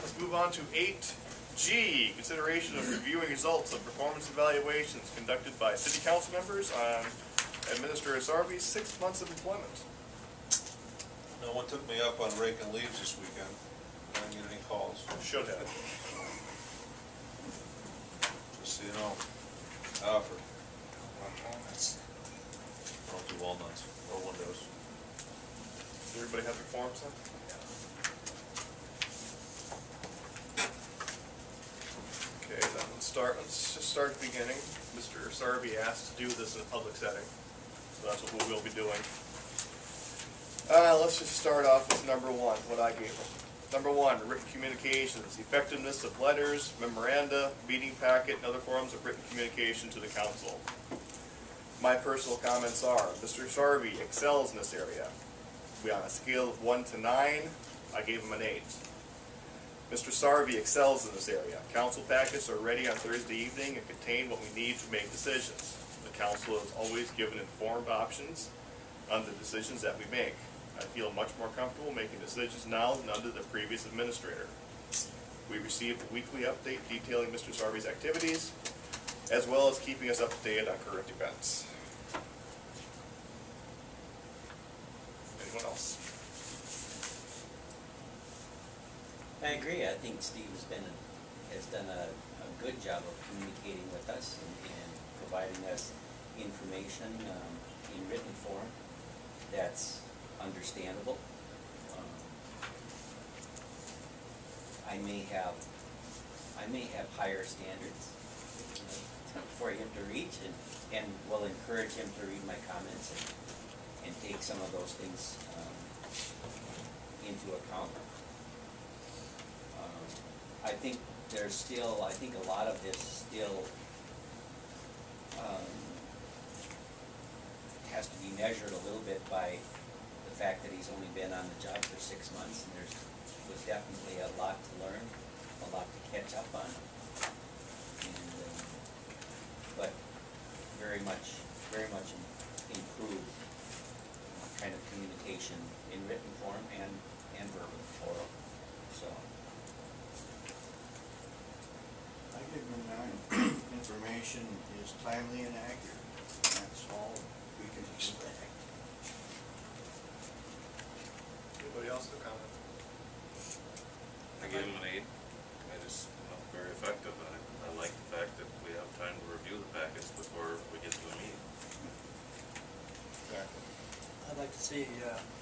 Let's move on to 8G, consideration of reviewing results of performance evaluations conducted by city council members on Administrator Sarby's 6 months of employment. No one took me up on raking leaves this weekend. I didn't get any calls. Should have. Just so you know, I offered. Walnuts. I'll do walnuts or windows. Does everybody have their forms then? Okay, then let's just start at the beginning. Mr. Sarby asked to do this in a public setting, so that's what we will be doing. Let's just start off with number one, what I gave him. Number one, written communications, effectiveness of letters, memoranda, meeting packet, and other forms of written communication to the council. My personal comments are, Mr. Sarby excels in this area. On a scale of 1 to 9, I gave him an 8. Mr. Sarby excels in this area. Council packets are ready on Thursday evening and contain what we need to make decisions. The council is always given informed options on the decisions that we make. I feel much more comfortable making decisions now than under the previous administrator. We received a weekly update detailing Mr. Sarby's activities, as well as keeping us up to date on current events. Anyone else? I agree. I think Steve has done a good job of communicating with us and providing us information in written form that's understandable. I may have higher standards for him to reach, and will encourage him to read my comments and take some of those things into account. I think a lot of this still has to be measured a little bit by the fact that he's only been on the job for 6 months, and was definitely a lot to learn, a lot to catch up on, and but very much improved kind of communication in written form and verbal, oral. So I give him a 9. Information is timely and accurate. That's all we can expect. Anybody else have a comment? I gave him an 8. I just, very effective. I like the fact that we have time to review the packets before we get to a meeting. Exactly. I'd like to see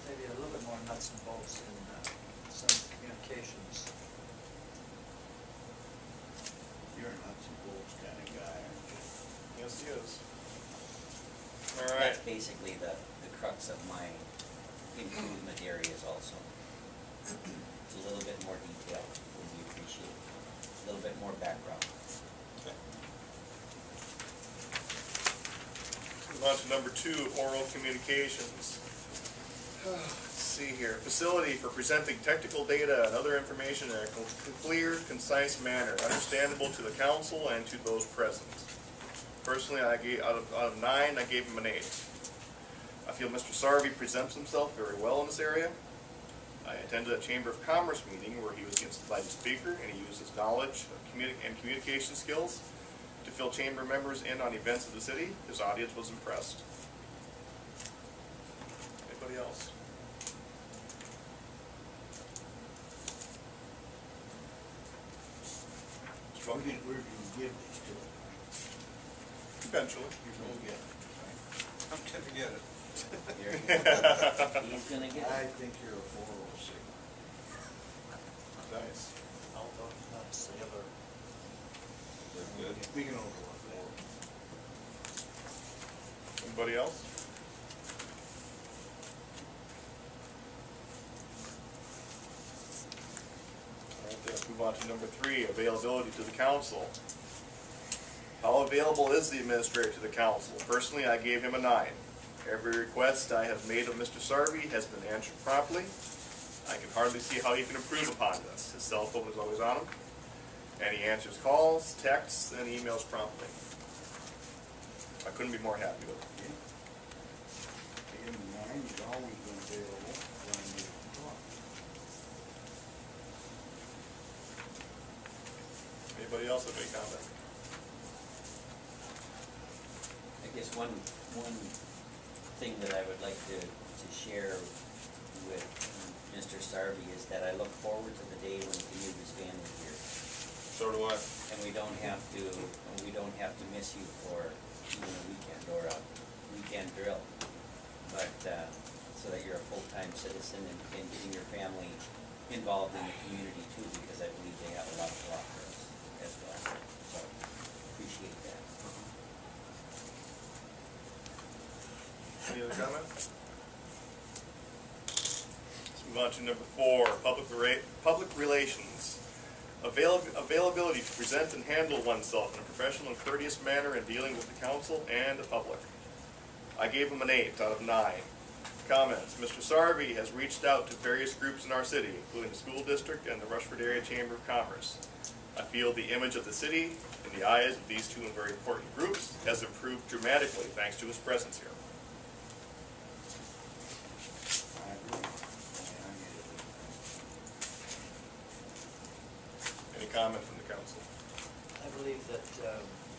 maybe a little bit more nuts and bolts in some communications. You're a nuts and bolts kind of guy, aren't you? Yes, he is. All right. that's basically the crux of my improvement areas also. It's a little bit more detail would be appreciated. A little bit more background. Okay. Move on to number 2, oral communications. Let's see here. Facility for presenting technical data and other information in a clear, concise manner, understandable to the council and to those present. Personally, I gave out of 9, I gave him an 8. I feel Mr. Sarby presents himself very well in this area. I attended a Chamber of Commerce meeting where he was the invited speaker, and he used his knowledge of communication skills to fill chamber members in on events of the city. His audience was impressed. Anybody else? Where do you give these to him? Eventually. You're going to get it, right? I'm going to get it. He's gonna get I it. think you're a 406. Nice. Although it's not a sailor. Very good. We can overlook that. Anybody else? All right, let's move on to number 3, availability to the council. How available is the administrator to the council? Personally, I gave him a 9. Every request I have made of Mr. Sarby has been answered promptly. I can hardly see how he can improve upon this. His cell phone is always on him, and he answers calls, texts, and emails promptly. I couldn't be more happy with him. Give him 9, he's always been available when you talk. Anybody else have any comment? I guess one thing that I would like to share with Mr. Sarvey is that I look forward to the day when the community's family here. So do I. And we don't have to miss you for even a weekend or a weekend drill. But, so that you're a full-time citizen and getting your family involved in the community too, because I believe they have a lot to offer us as well. So, appreciate that. Any other comments? Let's move on to number 4, public relations. Availability to present and handle oneself in a professional and courteous manner in dealing with the council and the public. I gave him an 8 out of 9. Comments. Mr. Sarvey has reached out to various groups in our city, including the school district and the Rushford Area Chamber of Commerce. I feel the image of the city in the eyes of these two very important groups has improved dramatically thanks to his presence here. I agree. Any comment from the council? I believe that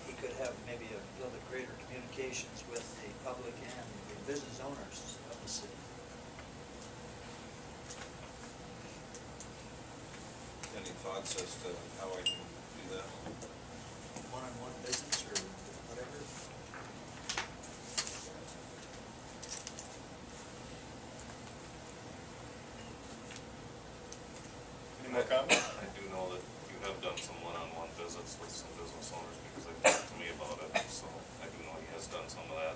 he could have maybe a little bit greater communications with the public and the business owners of the city. Any thoughts as to how I can do that? One-on-one business or whatever. Any more comments? I do know that you have done some one-on-one visits with some business owners because they talked to me about it, so I do know he has done some of that.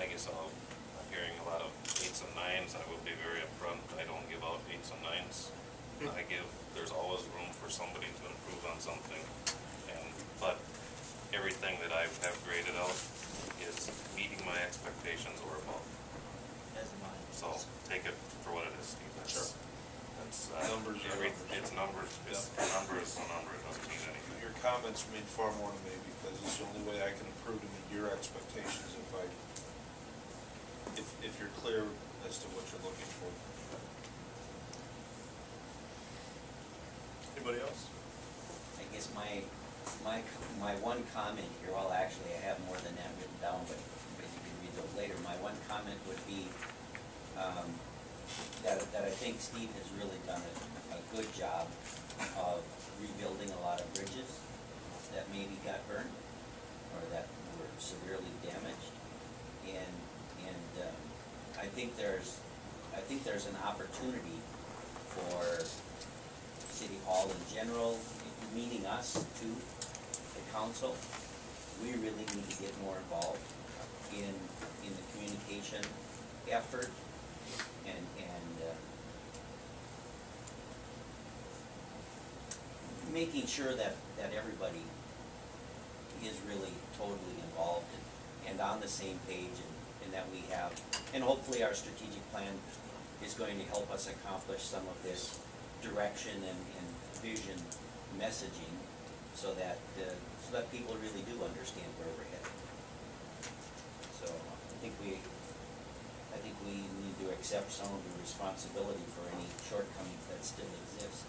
I guess I'm hearing a lot of 8s and 9s. I will be very upfront. I don't give out 8s and 9s. There's always room for somebody to improve on something, but everything that I have graded out is meeting my expectations or above. As mine. So take it for what it is, Steve. That's Numbers are numbers. It's numbers. A number is a number. It doesn't mean anything. Your comments mean far more to me because it's the only way I can improve to meet your expectations if you're clear as to what you're looking for. Anybody else? I guess my one comment here, well, actually, I have more than that written down, but you can read those later. My one comment would be that I think Steve has really done a good job of rebuilding a lot of bridges that maybe got burned or that were severely damaged, and I think there's an opportunity for City Hall in general, meaning us too, the council. We really need to get more involved in the communication effort and making sure that everybody is really totally involved and on the same page, and that we have, and hopefully our strategic plan is going to help us accomplish some of this direction and vision messaging so that people really do understand where we're headed. So I think we need to accept some of the responsibility for any shortcomings that still exist.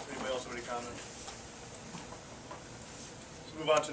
Anybody else have any comments? Let's move on to